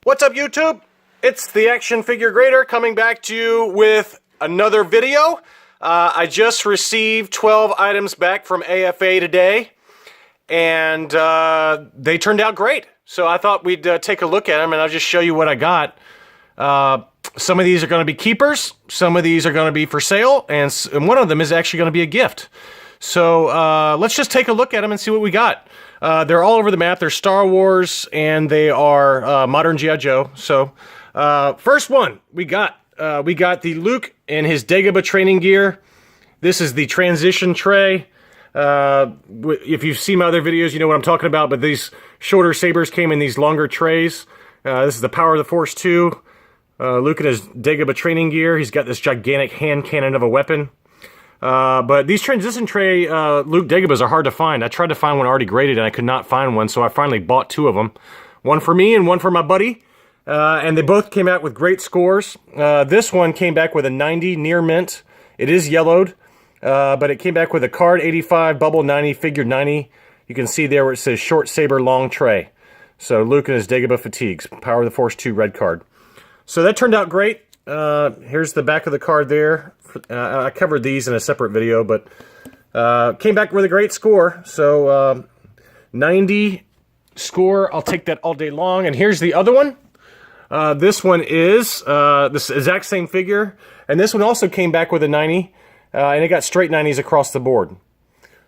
What's up, YouTube? It's the Action Figure Grader coming back to you with another video. I just received 12 items back from AFA today, and they turned out great. So I thought we'd take a look at them, and I'll just show you what I got. Some of these are going to be keepers, some of these are going to be for sale, and one of them is actually going to be a gift. So let's just take a look at them and see what we got. They're all over the map. They're Star Wars, and they are modern G.I. Joe. So first one we got the Luke in his Dagobah training gear. This is the transition tray. If you've seen my other videos, you know what I'm talking about, but these shorter sabers came in these longer trays. This is the Power of the Force 2. Luke in his Dagobah training gear. He's got this gigantic hand cannon of a weapon. But these transition tray Luke Dagobahs are hard to find. I tried to find one already graded, and I could not find one, so I finally bought two of them. One for me and one for my buddy. And they both came out with great scores. This one came back with a 90 near mint. It is yellowed, but it came back with a card 85, bubble 90, figure 90. You can see there where it says short saber long tray. So Luke and his Dagobah fatigues. Power of the Force 2 red card. So that turned out great. Here's the back of the card there. I covered these in a separate video, but came back with a great score. So 90 score, I'll take that all day long. And here's the other one. This one is this exact same figure, and this one also came back with a 90, and it got straight 90s across the board.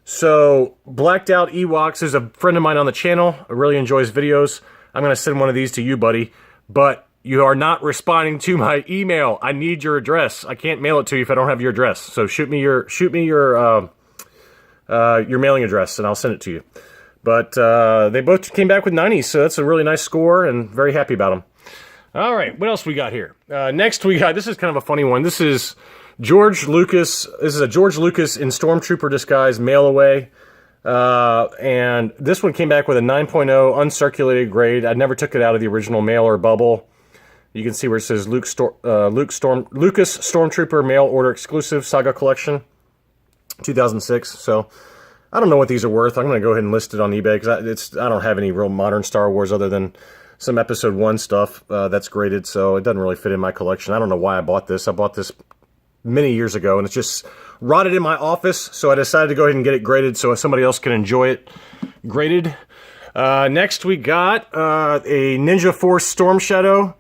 So Blacked Out Ewoks is a friend of mine on the channel. I really enjoy his videos. I'm going to send one of these to you, buddy, but you are not responding to my email. I need your address. I can't mail it to you if I don't have your address. So shoot me your mailing address, and I'll send it to you. But they both came back with 90s, so that's a really nice score, and very happy about them. All right, what else we got here? Next we got, this is kind of a funny one. This is George Lucas. This is a George Lucas in Stormtrooper disguise mail away. And this one came back with a 9.0 uncirculated grade. I never took it out of the original mail or bubble. You can see where it says Lucas Stormtrooper mail order exclusive saga collection 2006. So I don't know what these are worth. I'm going to go ahead and list it on eBay because I don't have any real modern Star Wars other than some Episode 1 stuff that's graded, so it doesn't really fit in my collection. I don't know why I bought this. I bought this many years ago, and it's just rotted in my office, so I decided to go ahead and get it graded so somebody else can enjoy it graded. Next, we got a Ninja Force Storm Shadow.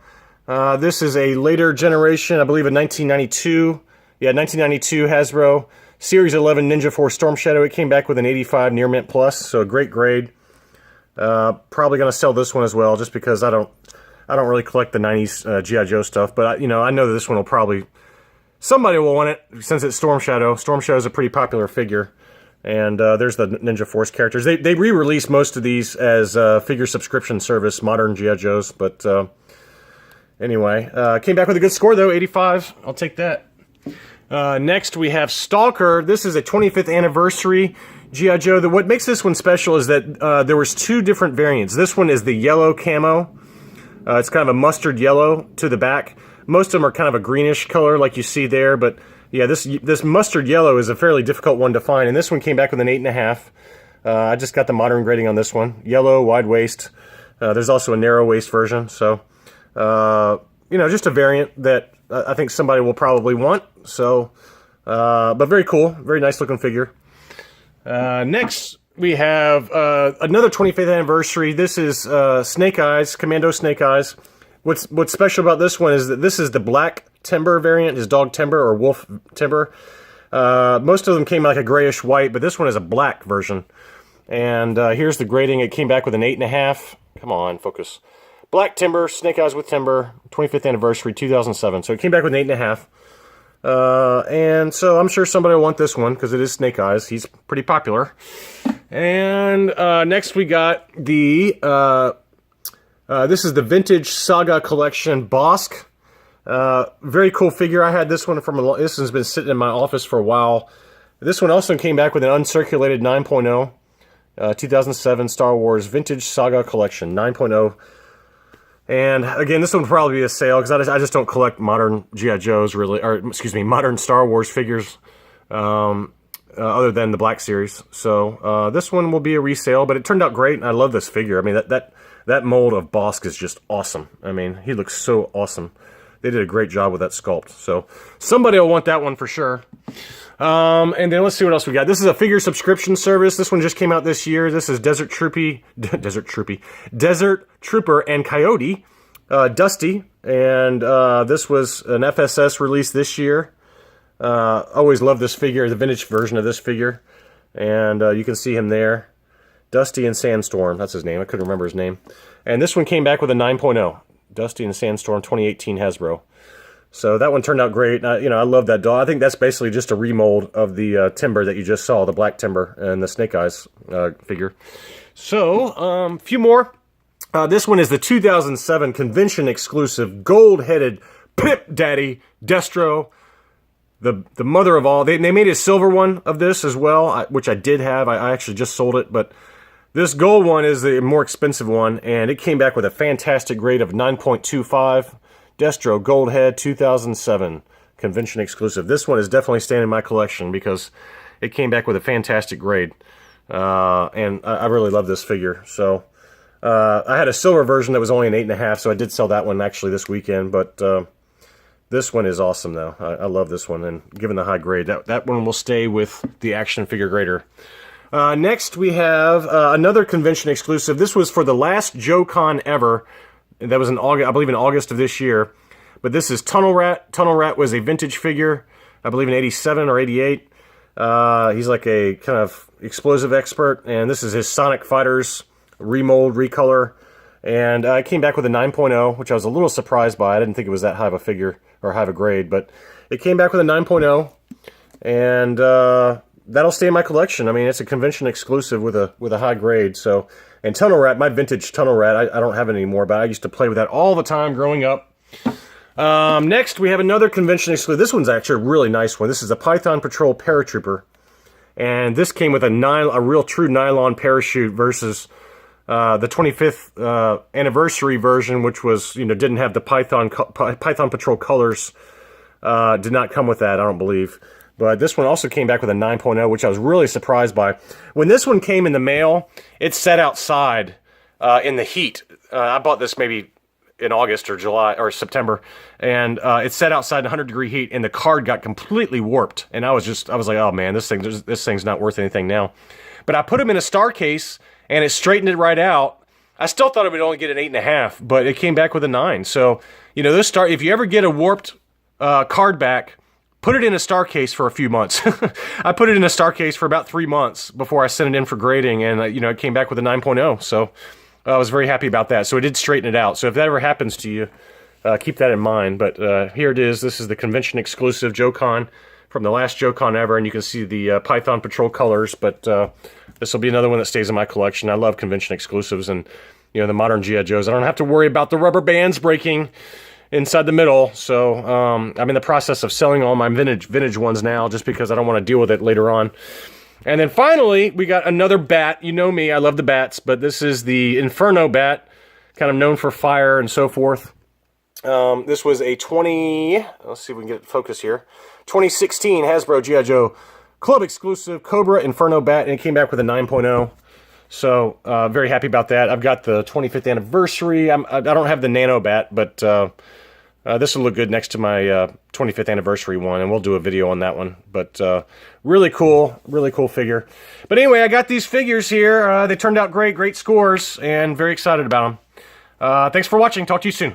This is a later generation, I believe a 1992. Yeah, 1992 Hasbro Series 11 Ninja Force Storm Shadow. It came back with an 85 Near Mint Plus, so a great grade. Probably going to sell this one as well, just because I don't really collect the 90s G.I. Joe stuff. But I know that this one will probably, somebody will want it since it's Storm Shadow. Storm Shadow is a pretty popular figure, and there's the Ninja Force characters. They re-released most of these as figure subscription service, modern G.I. Joes. But anyway, came back with a good score though, 85. I'll take that. Next we have Stalker. This is a 25th anniversary G.I. Joe. What makes this one special is that there was two different variants. This one is the yellow camo. It's kind of a mustard yellow to the back. Most of them are kind of a greenish color like you see there, but yeah, this mustard yellow is a fairly difficult one to find, and this one came back with an 8.5. I just got the modern grading on this one. Yellow, wide waist. There's also a narrow waist version, so just a variant that I think somebody will probably want. So, but very cool, very nice looking figure. Next, we have another 25th anniversary. This is Snake Eyes, Commando Snake Eyes. What's special about this one is that this is the black timber variant, is dog timber or wolf timber. Most of them came like a grayish white, but this one is a black version. And here's the grading. It came back with an 8.5. Come on, focus. Black timber, Snake Eyes with timber, 25th anniversary, 2007. So it came back with an 8.5. And so I'm sure somebody will want this one because it is Snake Eyes. He's pretty popular. And next we got the this is the Vintage Saga Collection Bosk. Very cool figure. I had this one this has been sitting in my office for a while. This one also came back with an uncirculated 9.0 2007 Star Wars Vintage Saga Collection 9.0. And again, this one will probably be a sale because I just don't collect modern G.I. Joes really, or excuse me, modern Star Wars figures other than the Black Series. So this one will be a resale, but it turned out great, and I love this figure. I mean, that mold of Bosk is just awesome. I mean, he looks so awesome. They did a great job with that sculpt. So somebody will want that one for sure. And then let's see what else we got. This is a figure subscription service. This one just came out this year. This is Desert Trooper and Coyote, Dusty. And this was an FSS release this year. Always love this figure, the vintage version of this figure. And you can see him there. Dusty and Sandstorm, that's his name. I couldn't remember his name. And this one came back with a 9.0. Dusty and Sandstorm, 2018 Hasbro. So that one turned out great. I love that doll. I think that's basically just a remold of the Timber that you just saw, the Black Timber and the Snake Eyes figure. So, a few more. This one is the 2007 convention exclusive gold-headed Pip Daddy Destro, the mother of all. They made a silver one of this as well, which I did have. I actually just sold it, but this gold one is the more expensive one, and it came back with a fantastic grade of 9.25. Destro Gold Head 2007 convention exclusive. This one is definitely staying in my collection because it came back with a fantastic grade, and I really love this figure. So I had a silver version that was only an 8.5, so I did sell that one actually this weekend. But this one is awesome though. I love this one, and given the high grade, that one will stay with the action figure grader. Next we have another convention exclusive. This was for the last Joe-Con ever. That was in August, I believe in August of this year. But this is Tunnel Rat. Tunnel Rat was a vintage figure, I believe in 87 or 88. He's like a kind of explosive expert, and this is his Sonic Fighters remold, recolor. And I came back with a 9.0, which I was a little surprised by. I didn't think it was that high of a figure, or high of a grade, but it came back with a 9.0, and that'll stay in my collection. I mean, it's a convention exclusive with a high grade, so... And Tunnel Rat, my vintage Tunnel Rat, I don't have it anymore, but I used to play with that all the time growing up. Next, we have another convention exclusive. This one's actually a really nice one. This is a Python Patrol Paratrooper. And this came with a real true nylon parachute versus the 25th anniversary version, which was, didn't have the Python Patrol colors. Did not come with that, I don't believe. But this one also came back with a 9.0, which I was really surprised by. When this one came in the mail, it sat outside in the heat. I bought this maybe in August or July or September, and it sat outside in 100-degree heat, and the card got completely warped. And I was like, oh man, this thing's not worth anything now. But I put them in a star case, and it straightened it right out. I still thought it would only get an 8.5, but it came back with a 9. So if you ever get a warped card back, put it in a star case for a few months. I put it in a star case for about 3 months before I sent it in for grading, and it came back with a 9.0. So I was very happy about that. So it did straighten it out. So if that ever happens to you, keep that in mind. But here it is. This is the convention exclusive Joe-Con from the last Joe-Con ever, and you can see the Python Patrol colors. But this will be another one that stays in my collection. I love convention exclusives, and the modern G.I. Joes. I don't have to worry about the rubber bands breaking inside the middle, so I'm in the process of selling all my vintage ones now, just because I don't want to deal with it later on. And then finally, we got another bat. You know me, I love the bats, but this is the Inferno bat, kind of known for fire and so forth. This was a let's see if we can get it focused here, 2016 Hasbro G.I. Joe Club exclusive Cobra Inferno bat, and it came back with a 9.0. So, very happy about that. I've got the 25th anniversary. I don't have the Nano bat, but this will look good next to my 25th anniversary one, and we'll do a video on that one. But really cool figure. But anyway, I got these figures here. They turned out great scores, and very excited about them. Thanks for watching. Talk to you soon.